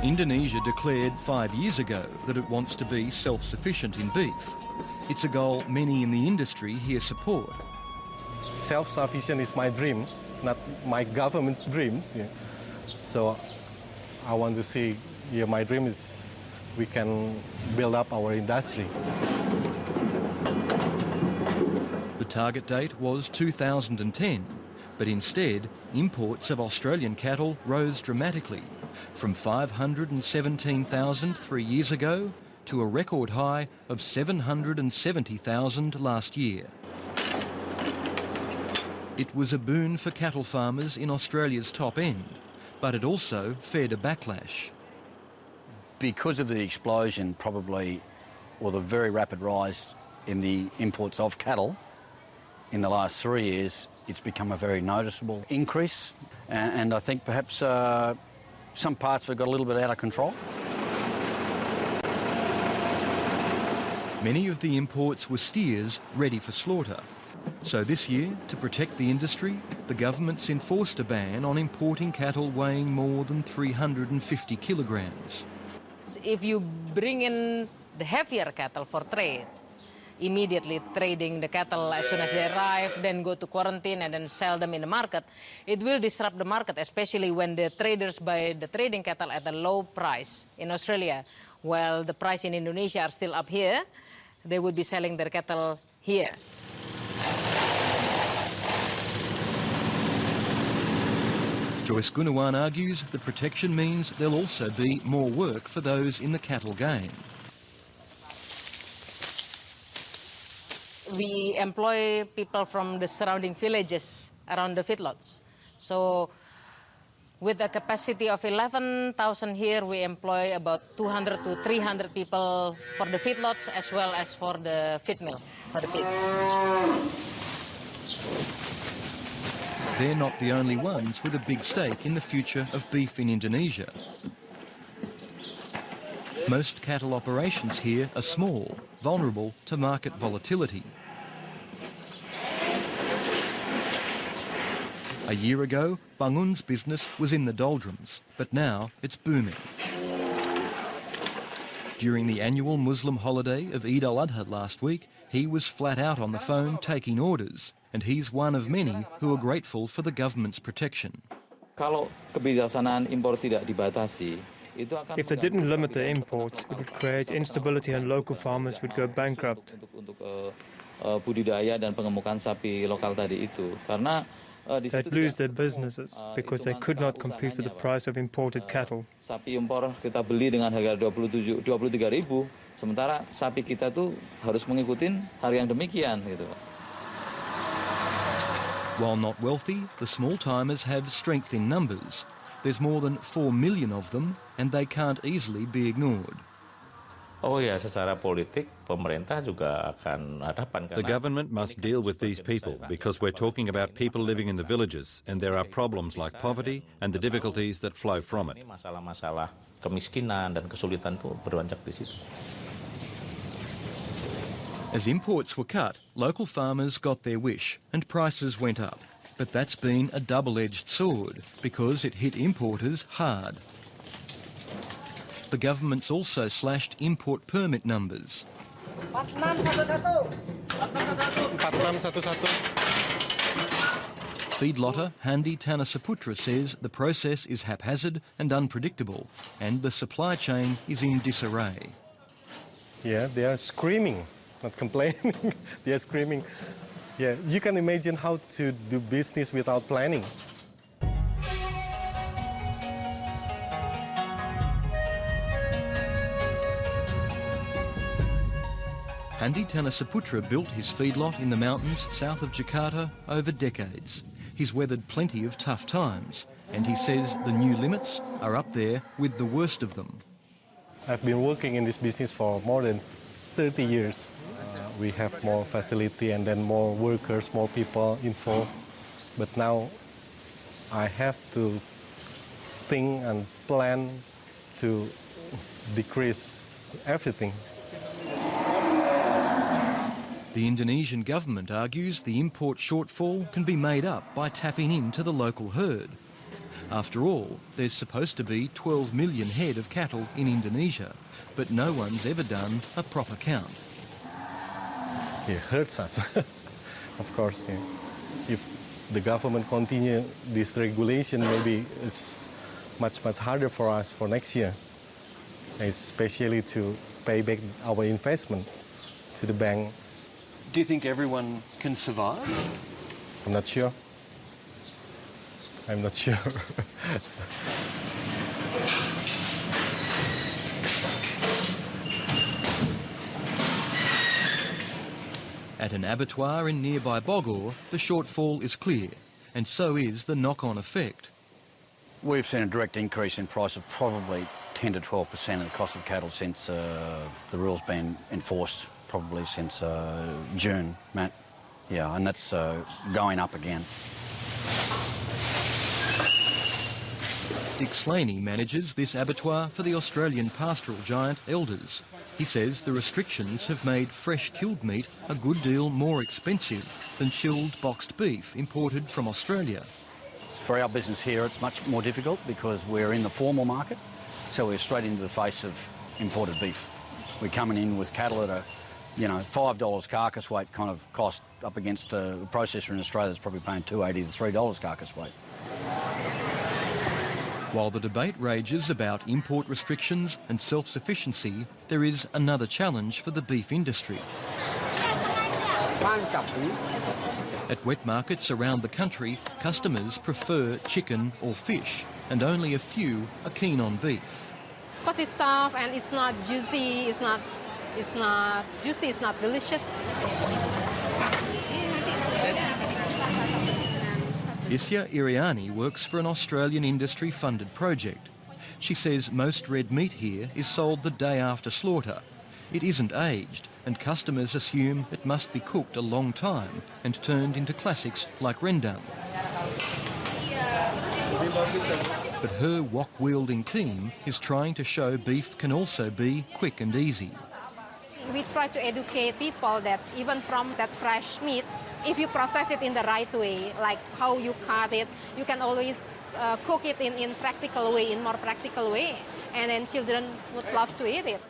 Indonesia declared 5 years ago that it wants to be self-sufficient in beef. It's a goal many in the industry here support. Self-sufficient is my dream, not my government's dreams. Yeah. So I want to see, my dream is we can build up our industry. The target date was 2010, but instead imports of Australian cattle rose dramatically, from 517,000 3 years ago to a record high of 770,000 last year. It was a boon for cattle farmers in Australia's top end, but it also fed a backlash. Because of the explosion probably, or the very rapid rise in the imports of cattle in the last 3 years, it's become a very noticeable increase, and I think perhaps some parts have got a little bit out of control. Many of the imports were steers ready for slaughter. So this year, to protect the industry, the government's enforced a ban on importing cattle weighing more than 350 kilograms. If you bring in the heavier cattle for trade, immediately trading the cattle as soon as they arrive, then go to quarantine and then sell them in the market, it will disrupt the market, especially when the traders buy the trading cattle at a low price in Australia, while the price in Indonesia are still up here, they would be selling their cattle here. Joyce Gunawan argues the protection means there'll also be more work for those in the cattle game. We employ people from the surrounding villages around the feedlots. So with a capacity of 11,000 here, we employ about 200 to 300 people for the feedlots as well as for the feed mill, for the feed. They're not the only ones with a big stake in the future of beef in Indonesia. Most cattle operations here are small, vulnerable to market volatility. A year ago, Bangun's business was in the doldrums, but now it's booming. During the annual Muslim holiday of Eid al-Adha last week, he was flat out on the phone taking orders, and he's one of many who are grateful for the government's protection. If they didn't limit the imports, it would create instability and local farmers would go bankrupt. They'd lose their businesses because they could not compete with the price of imported cattle. Sapi impor kita beli dengan harga 23.000, sementara sapi kita tuh harus mengikutin harga yang demikian gitu. While not wealthy, the small-timers have strength in numbers. There's more than 4 million of them, and they can't easily be ignored. The government must deal with these people because we're talking about people living in the villages, and there are problems like poverty and the difficulties that flow from it. Masalah-masalah kemiskinan dan kesulitan tuh berlanjut di situ. As imports were cut, local farmers got their wish and prices went up. But that's been a double-edged sword because it hit importers hard. The government's also slashed import permit numbers. Feedlotter Handi Tanasaputra says the process is haphazard and unpredictable, and the supply chain is in disarray. Yeah, they are screaming, not complaining. They are screaming. Yeah, you can imagine how to do business without planning. Handi Tanasaputra built his feedlot in the mountains south of Jakarta over decades. He's weathered plenty of tough times, and he says the new limits are up there with the worst of them. I've been working in this business for more than 30 years. We have more facility and then more workers, more people involved. But now I have to think and plan to decrease everything. The Indonesian government argues the import shortfall can be made up by tapping into the local herd. After all, there's supposed to be 12 million head of cattle in Indonesia, but no one's ever done a proper count. It hurts us, of course. Yeah. If the government continue this regulation, maybe it's much harder for us for next year, especially to pay back our investment to the bank. Do you think everyone can survive? I'm not sure. I'm not sure. At an abattoir in nearby Bogor, the shortfall is clear, and so is the knock-on effect. We've seen a direct increase in price of probably 10 to 12% of the cost of cattle since the rule's been enforced, probably since June, Matt. Yeah, and that's going up again. Dick Slaney manages this abattoir for the Australian pastoral giant Elders. He says the restrictions have made fresh killed meat a good deal more expensive than chilled boxed beef imported from Australia. For our business here, it's much more difficult because we're in the formal market, so we're straight into the face of imported beef. We're coming in with cattle at a, $5 carcass weight kind of cost up against a processor in Australia that's probably paying $2.80 to $3 carcass weight. While the debate rages about import restrictions and self-sufficiency, there is another challenge for the beef industry. At wet markets around the country, customers prefer chicken or fish, and only a few are keen on beef. Because it's tough and it's not juicy, it's not juicy, it's not delicious. Isye Iriani works for an Australian industry-funded project. She says most red meat here is sold the day after slaughter. It isn't aged, and customers assume it must be cooked a long time and turned into classics like rendang. But her wok-wielding team is trying to show beef can also be quick and easy. We try to educate people that even from that fresh meat, if you process it in the right way, like how you cut it, you can always cook it in more practical way, and then children would love to eat it.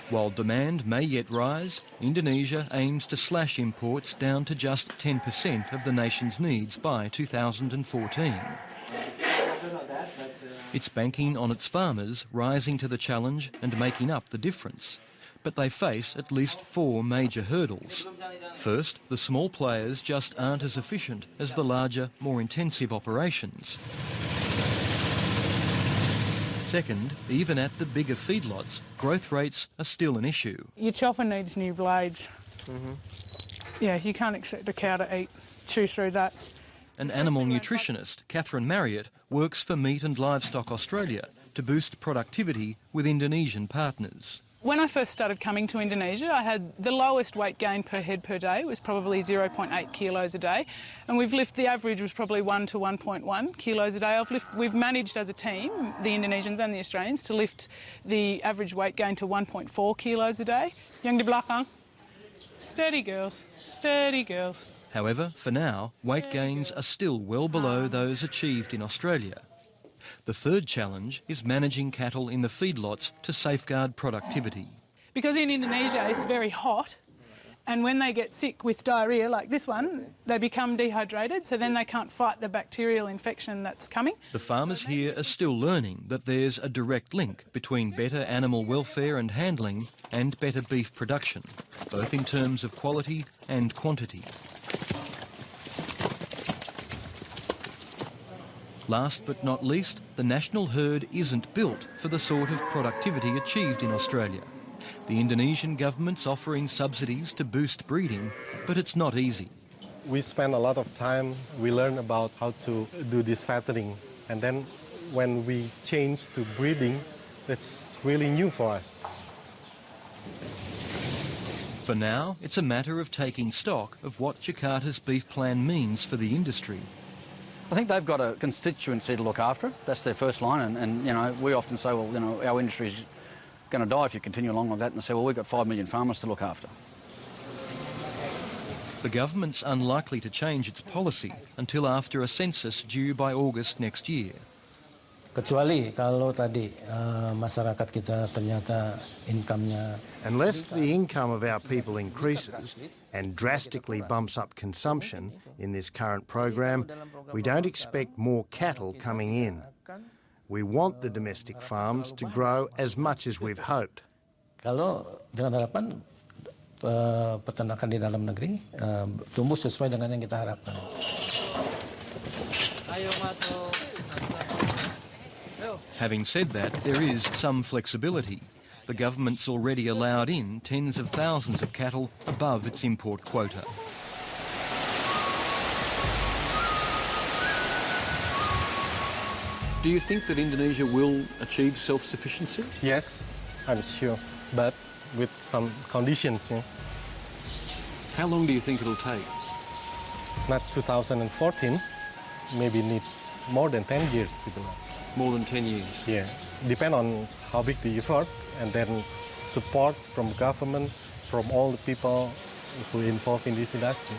While demand may yet rise, Indonesia aims to slash imports down to just 10% of the nation's needs by 2014. It's banking on its farmers rising to the challenge and making up the difference. But they face at least 4 major hurdles. First, the small players just aren't as efficient as the larger, more intensive operations. Second, even at the bigger feedlots, growth rates are still an issue. Your chopper needs new blades. Yeah, you can't expect a cow to chew through that. An animal nutritionist, Marriott, works for Meat and Livestock Australia to boost productivity with Indonesian partners. When I first started coming to Indonesia, I had the lowest weight gain per head per day was probably 0.8 kilos a day, and the average was probably 1 to 1.1 kilos a day. We've managed as a team, the Indonesians and the Australians, to lift the average weight gain to 1.4 kilos a day. Yang di belakang. Steady girls, steady girls. However, for now, weight gains are still well below those achieved in Australia. The third challenge is managing cattle in the feedlots to safeguard productivity. Because in Indonesia it's very hot, and when they get sick with diarrhoea like this one, they become dehydrated, so then they can't fight the bacterial infection that's coming. The farmers here are still learning that there's a direct link between better animal welfare and handling and better beef production, both in terms of quality and quantity. Last but not least, the national herd isn't built for the sort of productivity achieved in Australia. The Indonesian government's offering subsidies to boost breeding, but it's not easy. We spend a lot of time, we learn about how to do this fattening, and then when we change to breeding, that's really new for us. For now, it's a matter of taking stock of what Jakarta's beef plan means for the industry. I think they've got a constituency to look after. That's their first line, and we often say, well, our industry's going to die if you continue along like that, and they say, well, we've got 5 million farmers to look after. The government's unlikely to change its policy until after a census due by August next year. Kecuali kalau tadi masyarakat kita ternyata income-nya. Unless the income of our people increases and drastically bumps up consumption in this current program, we don't expect more cattle coming in. We want the domestic farms to grow as much as we've hoped. Kalau dengan harapan peternakan di dalam negeri tumbuh sesuai dengan yang kita harapkan. Ayo masuk. Having said that, there is some flexibility. The government's already allowed in tens of thousands of cattle above its import quota. Do you think that Indonesia will achieve self-sufficiency? Yes, I'm sure, but with some conditions. You know. How long do you think it'll take? Not 2014, maybe need more than 10 years to do that. More than 10 years? Yeah, depend on how big the effort and then support from government, from all the people who are involved in this industry.